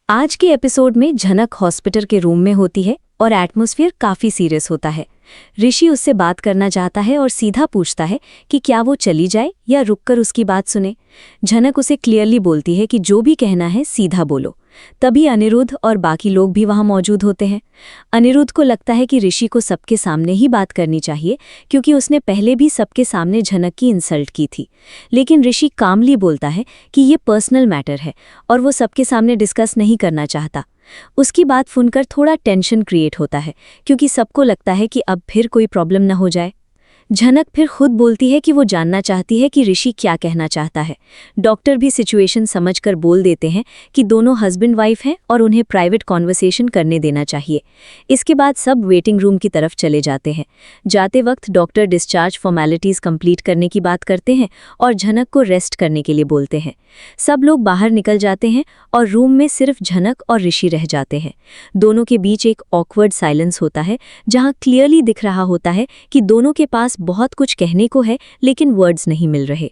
आज के एपिसोड में झनक हॉस्पिटल के रूम में होती है और एटमॉस्फेयर काफी सीरियस होता है। ऋषि उससे बात करना चाहता है और सीधा पूछता है कि क्या वो चली जाए या रुककर उसकी बात सुने। झनक उसे क्लियरली बोलती है कि जो भी कहना है सीधा बोलो। तभी अनिरुद्ध और बाकी लोग भी वहां मौजूद होते हैं। अनिरुद्ध को लगता है कि ऋषि को सबके सामने ही बात करनी चाहिए क्योंकि उसने पहले भी सबके सामने झनक की इंसल्ट की थी। लेकिन ऋषि कामली बोलता है कि ये पर्सनल मैटर है और वो सबके सामने डिस्कस नहीं करना चाहता। उसकी बात सुनकर थोड़ा टेंशन क्रिएट होता है क्योंकि सबको लगता है कि अब फिर कोई प्रॉब्लम न हो जाए। झनक फिर खुद बोलती है कि वो जानना चाहती है कि ऋषि क्या कहना चाहता है। डॉक्टर भी सिचुएशन समझकर बोल देते हैं कि दोनों हस्बैंड वाइफ हैं और उन्हें प्राइवेट कॉन्वर्सेशन करने देना चाहिए। इसके बाद सब वेटिंग रूम की तरफ चले जाते हैं। जाते वक्त डॉक्टर डिस्चार्ज फॉर्मेलिटीज़ कंप्लीट करने की बात करते हैं और झनक को रेस्ट करने के लिए बोलते हैं। सब लोग बाहर निकल जाते हैं और रूम में सिर्फ झनक और ऋषि रह जाते हैं। दोनों के बीच एक ऑकवर्ड साइलेंस होता है जहां क्लियरली दिख रहा होता है कि दोनों के पास बहुत कुछ कहने को है लेकिन वर्ड्स नहीं मिल रहे।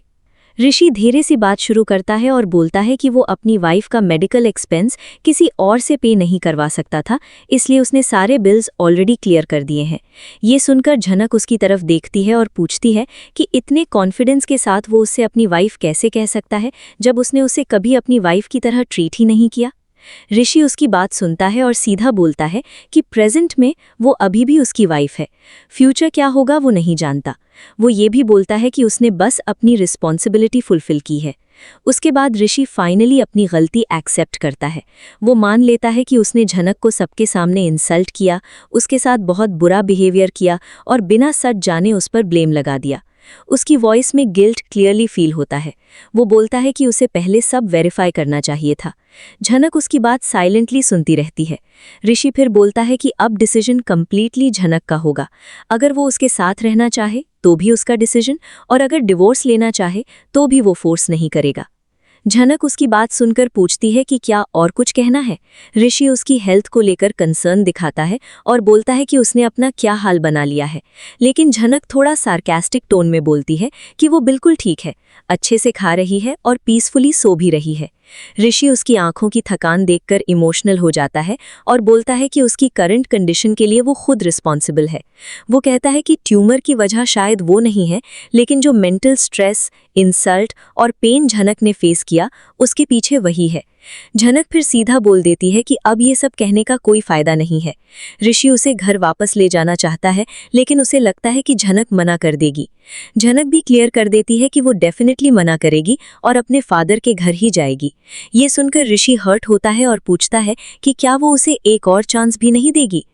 ऋषि धीरे सी बात शुरू करता है और बोलता है कि वो अपनी वाइफ का मेडिकल एक्सपेंस किसी और से पे नहीं करवा सकता था, इसलिए उसने सारे बिल्स ऑलरेडी क्लियर कर दिए हैं। ये सुनकर झनक उसकी तरफ देखती है और पूछती है कि इतने कॉन्फिडेंस के साथ वो उससे अपनी वाइफ कैसे कह सकता है जब उसने उसे कभी अपनी वाइफ की तरह ट्रीट ही नहीं किया। ऋषि उसकी बात सुनता है और सीधा बोलता है कि प्रेजेंट में वो अभी भी उसकी वाइफ है, फ्यूचर क्या होगा वो नहीं जानता। वो ये भी बोलता है कि उसने बस अपनी रिस्पॉन्सिबिलिटी फुलफिल की है। उसके बाद ऋषि फाइनली अपनी गलती एक्सेप्ट करता है। वो मान लेता है कि उसने झनक को सबके सामने इंसल्ट किया, उसके साथ बहुत बुरा बिहेवियर किया और बिना सच जाने उस पर ब्लेम लगा दिया। उसकी वॉइस में गिल्ट क्लियरली फील होता है। वो बोलता है कि उसे पहले सब वेरीफाई करना चाहिए था। झनक उसकी बात साइलेंटली सुनती रहती है। ऋषि फिर बोलता है कि अब डिसीजन कंप्लीटली झनक का होगा। अगर वो उसके साथ रहना चाहे तो भी उसका डिसीजन, और अगर डिवोर्स लेना चाहे तो भी वो फोर्स नहीं करेगा। झनक उसकी बात सुनकर पूछती है कि क्या और कुछ कहना है। ऋषि उसकी हेल्थ को लेकर कंसर्न दिखाता है और बोलता है कि उसने अपना क्या हाल बना लिया है। लेकिन झनक थोड़ा सार्कास्टिक टोन में बोलती है कि वो बिल्कुल ठीक है, अच्छे से खा रही है और पीसफुली सो भी रही है। ऋषि उसकी आंखों की थकान देखकर इमोशनल हो जाता है और बोलता है कि उसकी करंट कंडीशन के लिए वो खुद रिस्पॉन्सिबल है। वो कहता है कि ट्यूमर की वजह शायद वो नहीं है, लेकिन जो मेंटल स्ट्रेस, इंसल्ट और पेन झनक ने फेस किया उसके पीछे वही है। झनक फिर सीधा बोल देती है कि अब ये सब कहने का कोई फायदा नहीं है। ऋषि उसे घर वापस ले जाना चाहता है लेकिन उसे लगता है कि झनक मना कर देगी। झनक भी क्लियर कर देती है कि वो डेफिनेटली मना करेगी और अपने फादर के घर ही जाएगी। ये सुनकर ऋषि हर्ट होता है और पूछता है कि क्या वो उसे एक और चांस भी नहीं देगी।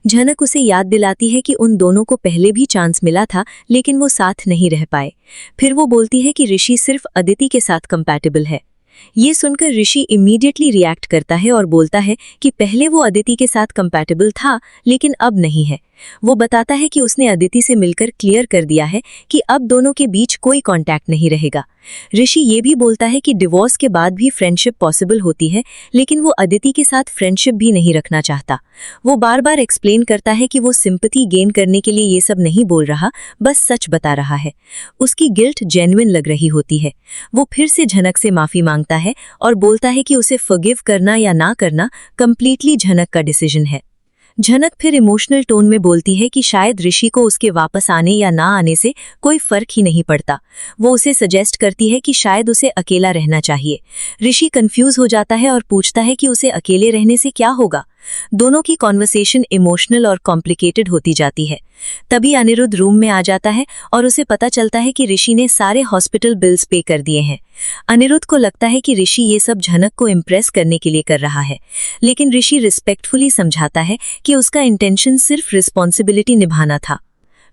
झनक उसे याद दिलाती है कि उन दोनों को पहले भी चांस मिला था लेकिन वो साथ नहीं रह पाए। फिर वो बोलती है कि ऋषि सिर्फ अदिति के साथ कंपैटिबल है। ये सुनकर ऋषि इमीडिएटली रिएक्ट करता है और बोलता है कि पहले वो अदिति के साथ कंपैटिबल था लेकिन अब नहीं है। वो बताता है कि उसने अदिति से मिलकर क्लियर कर दिया है कि अब दोनों के बीच कोई कांटेक्ट नहीं रहेगा। ऋषि ये भी बोलता है कि डिवोर्स के बाद भी फ्रेंडशिप पॉसिबल होती है, लेकिन वो अदिति के साथ फ्रेंडशिप भी नहीं रखना चाहता। वो बार बार एक्सप्लेन करता है कि वो सिंपैथी गेन करने के लिए ये सब नहीं बोल रहा, बस सच बता रहा है। उसकी गिल्ट जेन्युइन लग रही होती है। वो फिर से झनक से माफी मांगता है और बोलता है कि उसे फॉरगिव करना या ना करना कंप्लीटली झनक का डिसीजन है। झनक फिर इमोशनल टोन में बोलती है कि शायद ऋषि को उसके वापस आने या ना आने से कोई फर्क ही नहीं पड़ता। वो उसे सजेस्ट करती है कि शायद उसे अकेला रहना चाहिए। ऋषि कंफ्यूज हो जाता है और पूछता है कि उसे अकेले रहने से क्या होगा। दोनों की कॉन्वर्सेशन इमोशनल और कॉम्प्लिकेटेड होती जाती है। तभी अनिरुद्ध रूम में आ जाता है और उसे पता चलता है कि ऋषि ने सारे हॉस्पिटल बिल्स पे कर दिए हैं। अनिरुद्ध को लगता है कि ऋषि ये सब झनक को इम्प्रेस करने के लिए कर रहा है, लेकिन ऋषि रिस्पेक्टफुली समझाता है कि उसका इंटेंशन सिर्फ रिस्पॉन्सिबिलिटी निभाना था।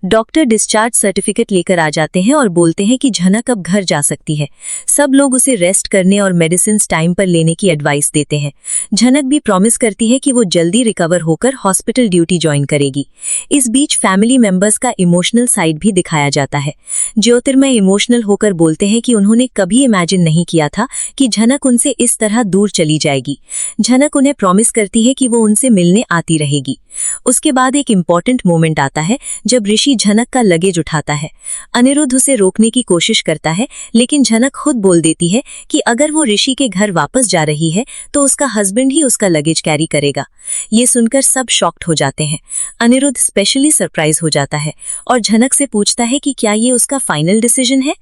डॉक्टर डिस्चार्ज सर्टिफिकेट लेकर आ जाते हैं और बोलते हैं कि झनक अब घर जा सकती है। सब लोग उसे रेस्ट करने और मेडिसिन टाइम पर लेने की एडवाइस देते हैं। झनक भी प्रॉमिस करती है कि वो जल्दी रिकवर होकर हॉस्पिटल ड्यूटी ज्वाइन करेगी। इस बीच फैमिली मेंबर्स का इमोशनल साइड भी दिखाया जाता है। ज्योतिर्मय इमोशनल होकर बोलते हैं कि उन्होंने कभी इमेजिन नहीं किया था कि झनक उनसे इस तरह दूर चली जाएगी। झनक उन्हें प्रॉमिस करती है कि वो उनसे मिलने आती रहेगी। उसके बाद एक इम्पॉर्टेंट मोमेंट आता है जब ऋषि ऋषि झनक का लगेज उठाता है। अनिरुद्ध उसे रोकने की कोशिश करता है, लेकिन झनक खुद बोल देती है कि अगर वो ऋषि के घर वापस जा रही है तो उसका हस्बैंड ही उसका लगेज कैरी करेगा। ये सुनकर सब शॉक्ड हो जाते हैं। अनिरुद्ध स्पेशली सरप्राइज हो जाता है और झनक से पूछता है कि क्या ये उसका फाइनल डिसीजन है।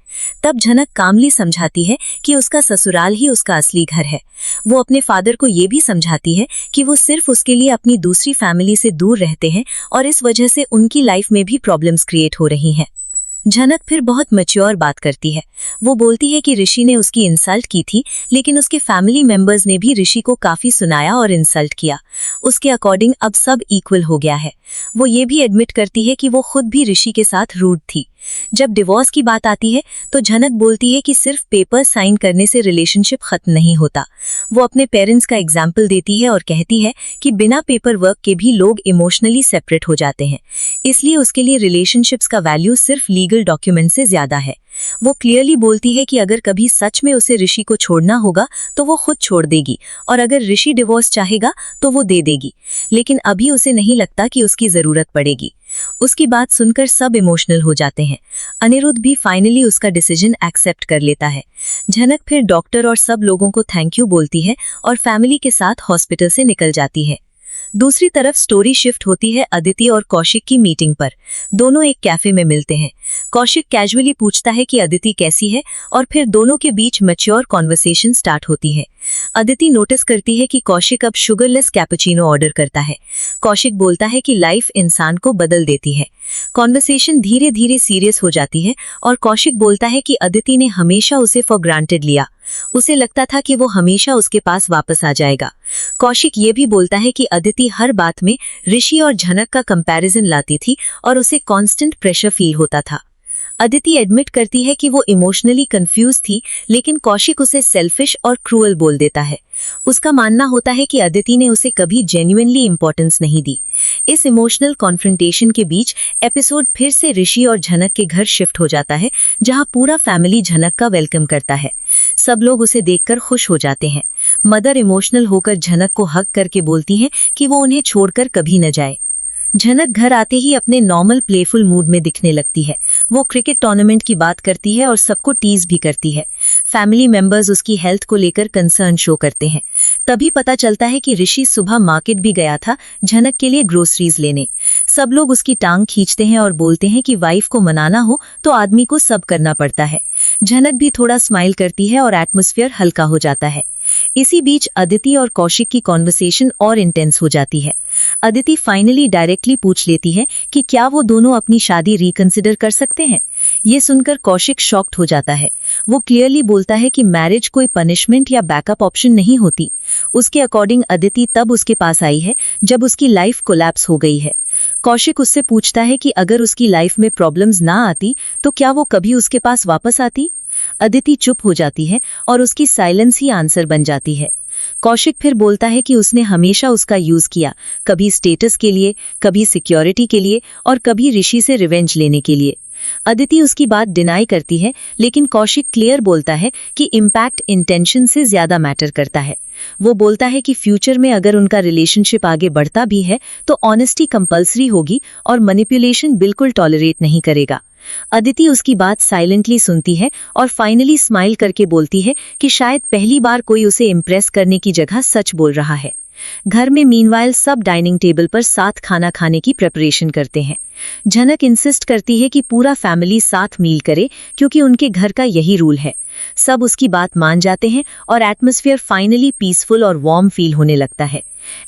तब झनक कामली समझाती है कि उसका ससुराल ही उसका असली घर है। वो अपने फादर को ये भी समझाती है कि वो सिर्फ उसके लिए अपनी दूसरी फैमिली से दूर रहते हैं और इस वजह से उनकी लाइफ में भी प्रॉब्लम्स क्रिएट हो रही हैं। झनक फिर बहुत मैच्योर बात करती है। वो बोलती है कि ऋषि ने उसकी इंसल्ट की थी, लेकिन उसके फैमिली मेंबर्स ने भी ऋषि को काफी सुनाया और इंसल्ट किया। उसके अकॉर्डिंग अब सब इक्वल हो गया है। वो ये भी एडमिट करती है कि वो खुद भी ऋषि के साथ रूड थी। जब डिवोर्स की बात आती है तो झनक बोलती है कि सिर्फ पेपर साइन करने से रिलेशनशिप खत्म नहीं होता। वो अपने पेरेंट्स का एग्जाम्पल देती है और कहती है कि बिना पेपर वर्क के भी लोग इमोशनली सेपरेट हो जाते हैं, इसलिए उसके लिए रिलेशनशिप्स का वैल्यू सिर्फ लीगल डॉक्यूमेंट से ज्यादा है। वो क्लियरली बोलती है कि अगर कभी सच में उसे ऋषि को छोड़ना होगा तो वो खुद छोड़ देगी, और अगर ऋषि डिवोर्स चाहेगा तो वो दे देगी, लेकिन अभी उसे नहीं लगता कि उसकी जरूरत पड़ेगी। उसकी बात सुनकर सब इमोशनल हो जाते हैं। अनिरुद्ध भी फाइनली उसका डिसीजन एक्सेप्ट कर लेता है। झनक फिर डॉक्टर और सब लोगों को थैंक यू बोलती है और फैमिली के साथ हॉस्पिटल से निकल जाती है। दूसरी तरफ स्टोरी शिफ्ट होती है अदिति और कौशिक की मीटिंग पर। दोनों एक कैफे में मिलते हैं। कौशिक कैजुअली पूछता है कि अदिति कैसी है और फिर दोनों के बीच मैच्योर कॉन्वर्सेशन स्टार्ट होती है। अदिति नोटिस करती है कि कौशिक अब शुगरलेस कैपुचिनो ऑर्डर करता है। कौशिक बोलता है कि लाइफ इंसान को बदल देती है। कॉन्वर्सेशन धीरे धीरे सीरियस हो जाती है और कौशिक बोलता है कि अदिति ने हमेशा उसे फॉर ग्रांटेड लिया। उसे लगता था कि वो हमेशा उसके पास वापस आ जाएगा। कौशिक ये भी बोलता है कि अदिति हर बात में ऋषि और झनक का कंपैरिजन लाती थी और उसे कांस्टेंट प्रेशर फील होता था। अदिति एडमिट करती है कि वो इमोशनली कंफ्यूज थी, लेकिन कौशिक उसे सेल्फिश और क्रूअल बोल देता है। उसका मानना होता है कि अदिति ने उसे कभी जेन्युइनली इंपॉर्टेंस नहीं दी। इस इमोशनल कॉन्फ्रंटेशन के बीच एपिसोड फिर से ऋषि और झनक के घर शिफ्ट हो जाता है, जहां पूरा फैमिली झनक का वेलकम करता है। सब लोग उसे देखकर खुश हो जाते हैं। मदर इमोशनल होकर झनक को हग करके बोलती है कि वो उन्हें छोड़कर कभी न जाए। झनक घर आते ही अपने नॉर्मल प्लेफुल मूड में दिखने लगती है। वो क्रिकेट टूर्नामेंट की बात करती है और सबको टीज भी करती है। फैमिली मेंबर्स उसकी हेल्थ को लेकर कंसर्न शो करते हैं। तभी पता चलता है कि ऋषि सुबह मार्केट भी गया था झनक के लिए ग्रोसरीज लेने। सब लोग उसकी टांग खींचते हैं और बोलते हैं कि वाइफ को मनाना हो तो आदमी को सब करना पड़ता है। झनक भी थोड़ा स्माइल करती है और एटमॉस्फेयर हल्का हो जाता है। इसी बीच अदिति और कौशिक की कॉन्वर्सेशन और इंटेंस हो जाती है। अदिति फाइनली डायरेक्टली पूछ लेती है कि क्या वो दोनों अपनी शादी रिकंसिडर कर सकते हैं। ये सुनकर कौशिक शॉक्ड हो जाता है। वो क्लियरली बोलता है कि मैरिज कोई पनिशमेंट या बैकअप ऑप्शन नहीं होती। उसके अकॉर्डिंग अदिति तब उसके पास आई है जब उसकी लाइफ कोलैप्स हो गई है। कौशिक उससे पूछता है कि अगर उसकी लाइफ में प्रॉब्लम्स ना आती तो क्या वो कभी उसके पास वापस आती। अदिति चुप हो जाती है और उसकी साइलेंस ही आंसर बन जाती है। कौशिक फिर बोलता है कि उसने हमेशा उसका यूज किया, कभी स्टेटस के लिए, कभी सिक्योरिटी के लिए और कभी ऋषि से रिवेंज लेने के लिए। अदिति उसकी बात डिनाई करती है, लेकिन कौशिक क्लियर बोलता है कि इम्पैक्ट इंटेंशन से ज्यादा मैटर करता है। वो बोलता है कि फ्यूचर में अगर उनका रिलेशनशिप आगे बढ़ता भी है तो ऑनेस्टी कंपल्सरी होगी और मैनिपुलेशन बिल्कुल टॉलरेट नहीं करेगा। अदिति उसकी बात साइलेंटली सुनती है और फाइनली स्माइल करके बोलती है कि शायद पहली बार कोई उसे इम्प्रेस करने की जगह सच बोल रहा है। घर में मीनवाइल सब डाइनिंग टेबल पर साथ खाना खाने की प्रिपरेशन करते हैं। झनक इंसिस्ट करती है कि पूरा फैमिली साथ मील करे, क्योंकि उनके घर का यही रूल है। सब उसकी बात मान जाते हैं और एटमॉस्फेयर फाइनली पीसफुल और वार्म फील होने लगता है।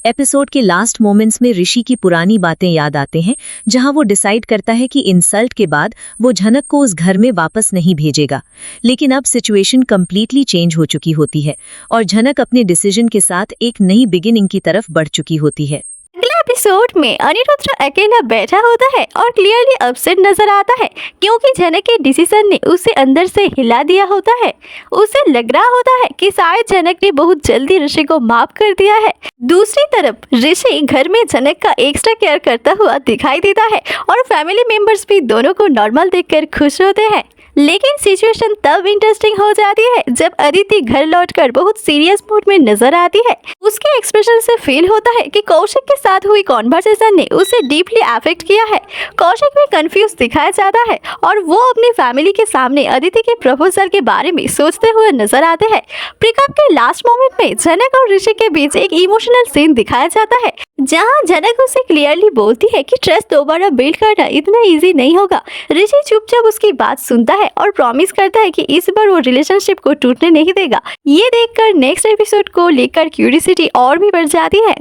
एपिसोड के लास्ट मोमेंट्स में ऋषि की पुरानी बातें याद आते हैं, जहां वो डिसाइड करता है कि इंसल्ट के बाद वो झनक को उस घर में वापस नहीं भेजेगा। लेकिन अब सिचुएशन कंप्लीटली चेंज हो चुकी होती है और झनक अपने डिसीजन के साथ एक नई बिगिनिंग की तरफ बढ़ चुकी होती है। अगले एपिसोड में अनिरुद्ध अकेला बैठा होता है और क्लियरली अपसेट नजर आता है, क्योंकि झनक के डिसीजन ने उसे अंदर से हिला दिया होता है। उसे लग रहा होता है कि शायद झनक ने बहुत जल्दी ऋषि को माफ कर दिया है। दूसरी तरफ ऋषि घर में झनक का एक्स्ट्रा केयर करता हुआ दिखाई देता है और फैमिली मेंबर्स भी दोनों को नॉर्मल देखकर खुश होते हैं। लेकिन सिचुएशन तब इंटरेस्टिंग हो जाती है जब अदिति घर लौटकर बहुत सीरियस मूड में नजर आती है। उसके एक्सप्रेशन से फील होता है कि कौशिक के साथ हुई कॉन्वर्सेशन ने उसे डीपली अफेक्ट किया है। कौशिक भी कंफ्यूज दिखाया जाता है और वो अपनी फैमिली के सामने अदिति के प्रपोजल के बारे में सोचते हुए नजर आते हैं। ब्रेकअप के लास्ट मोमेंट में जनक और ऋषि के बीच एक इमोशनल सीन दिखाया जाता है, जहां जनक उसे क्लियरली बोलती है कि ट्रस्ट दोबारा बिल्ड करना इतना इजी नहीं होगा। ऋषि चुपचाप उसकी बात सुनता है और प्रॉमिस करता है कि इस बार वो रिलेशनशिप को टूटने नहीं देगा। ये देखकर नेक्स्ट एपिसोड को लेकर क्यूरियोसिटी और भी बढ़ जाती है।